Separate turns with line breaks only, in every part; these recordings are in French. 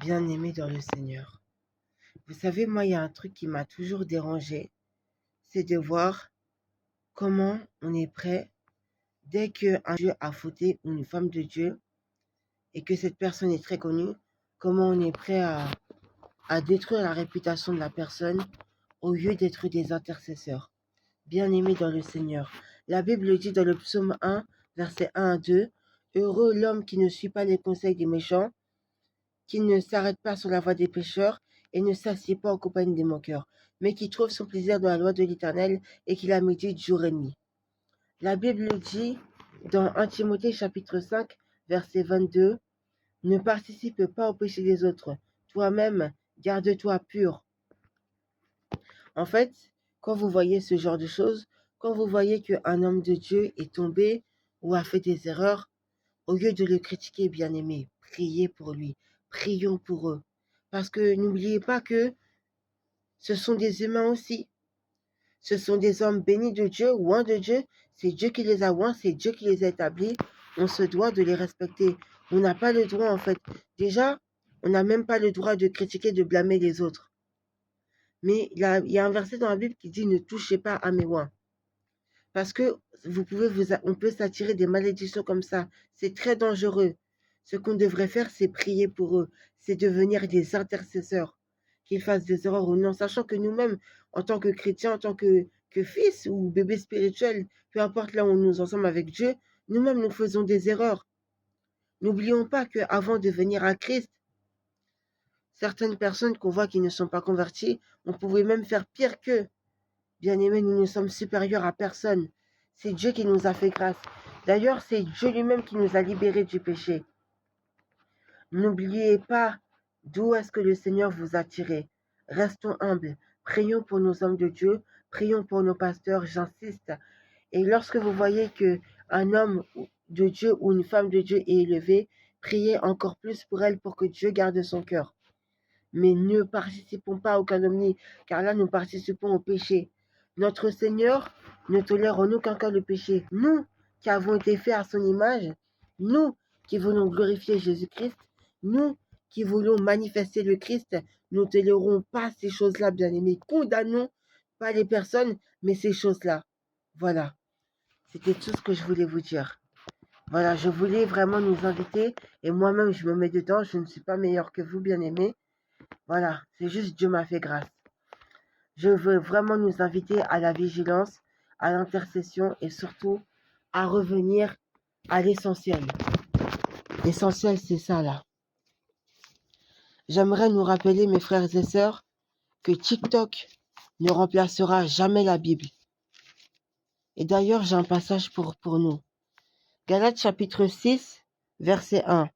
Bien-aimé dans le Seigneur. Vous savez, moi, il y a un truc qui m'a toujours dérangé, c'est de voir comment on est prêt, dès qu'un Dieu a fauté ou une femme de Dieu, et que cette personne est très connue, comment on est prêt à détruire la réputation de la personne au lieu d'être des intercesseurs. Bien-aimé dans le Seigneur. La Bible dit dans le psaume 1, versets 1 à 2, « Heureux l'homme qui ne suit pas les conseils des méchants, qui ne s'arrête pas sur la voie des pécheurs et ne s'assied pas en compagnie des moqueurs, mais qui trouve son plaisir dans la loi de l'Éternel et qui la médite jour et nuit. » La Bible dit dans 1 Timothée chapitre 5, verset 22, « Ne participe pas au péché des autres, toi-même garde-toi pur. » En fait, quand vous voyez ce genre de choses, quand vous voyez qu'un homme de Dieu est tombé ou a fait des erreurs, au lieu de le critiquer, bien-aimé, priez pour lui, prions pour eux. Parce que n'oubliez pas que ce sont des humains aussi. Ce sont des hommes bénis de Dieu, oints de Dieu. C'est Dieu qui les a oints, c'est Dieu qui les a établis. On se doit de les respecter. On n'a pas le droit, en fait. Déjà, on n'a même pas le droit de critiquer, de blâmer les autres. Mais il y a un verset dans la Bible qui dit « Ne touchez pas à mes oints ». Parce que on peut s'attirer des malédictions comme ça. C'est très dangereux. Ce qu'on devrait faire, c'est prier pour eux. C'est devenir des intercesseurs. Qu'ils fassent des erreurs ou non, sachant que nous-mêmes, en tant que chrétiens, en tant que fils ou bébé spirituel, peu importe là où nous en sommes avec Dieu, nous-mêmes, nous faisons des erreurs. N'oublions pas qu'avant de venir à Christ, certaines personnes qu'on voit qui ne sont pas converties, on pouvait même faire pire qu'eux. Bien-aimés, nous ne sommes supérieurs à personne. C'est Dieu qui nous a fait grâce. D'ailleurs, c'est Dieu lui-même qui nous a libérés du péché. N'oubliez pas d'où est-ce que le Seigneur vous a tiré. Restons humbles. Prions pour nos hommes de Dieu. Prions pour nos pasteurs, j'insiste. Et lorsque vous voyez qu'un homme de Dieu ou une femme de Dieu est élevé, priez encore plus pour elle pour que Dieu garde son cœur. Mais ne participons pas aux calomnies, car là nous participons au péché. Notre Seigneur ne tolère en aucun cas le péché. Nous qui avons été faits à son image, nous qui voulons glorifier Jésus-Christ, nous qui voulons manifester le Christ, nous ne tolérons pas ces choses-là, bien-aimés. Condamnons pas les personnes, mais ces choses-là. Voilà, c'était tout ce que je voulais vous dire. Voilà, je voulais vraiment nous inviter, et moi-même je me mets dedans, je ne suis pas meilleur que vous, bien-aimés. Voilà, c'est juste Dieu m'a fait grâce. Je veux vraiment nous inviter à la vigilance, à l'intercession et surtout à revenir à l'essentiel. L'essentiel, c'est ça là. J'aimerais nous rappeler, mes frères et sœurs, que TikTok ne remplacera jamais la Bible. Et d'ailleurs, j'ai un passage pour nous. Galates chapitre 6, verset 1.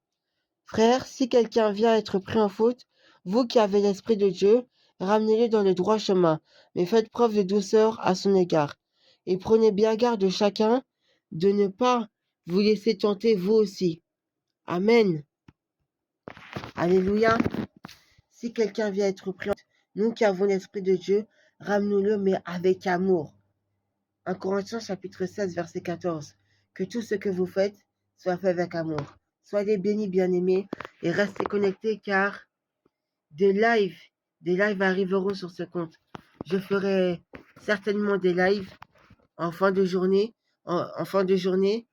Frères, si quelqu'un vient être pris en faute, vous qui avez l'Esprit de Dieu, ramenez-le dans le droit chemin, mais faites preuve de douceur à son égard. Et prenez bien garde de chacun de ne pas vous laisser tenter vous aussi. Amen. Alléluia. Si quelqu'un vient être pris en faute, nous qui avons l'Esprit de Dieu, ramenons-le, mais avec amour. 1 Corinthiens chapitre 16, verset 14. Que tout ce que vous faites soit fait avec amour. Soyez bénis, bien-aimés, et restez connectés car des lives arriveront sur ce compte. Je ferai certainement des lives en fin de journée, en fin de journée,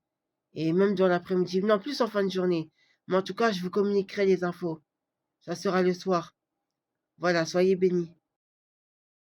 et même dans l'après-midi. Non, plus en fin de journée. Mais en tout cas, je vous communiquerai les infos. Ça sera le soir. Voilà, soyez bénis.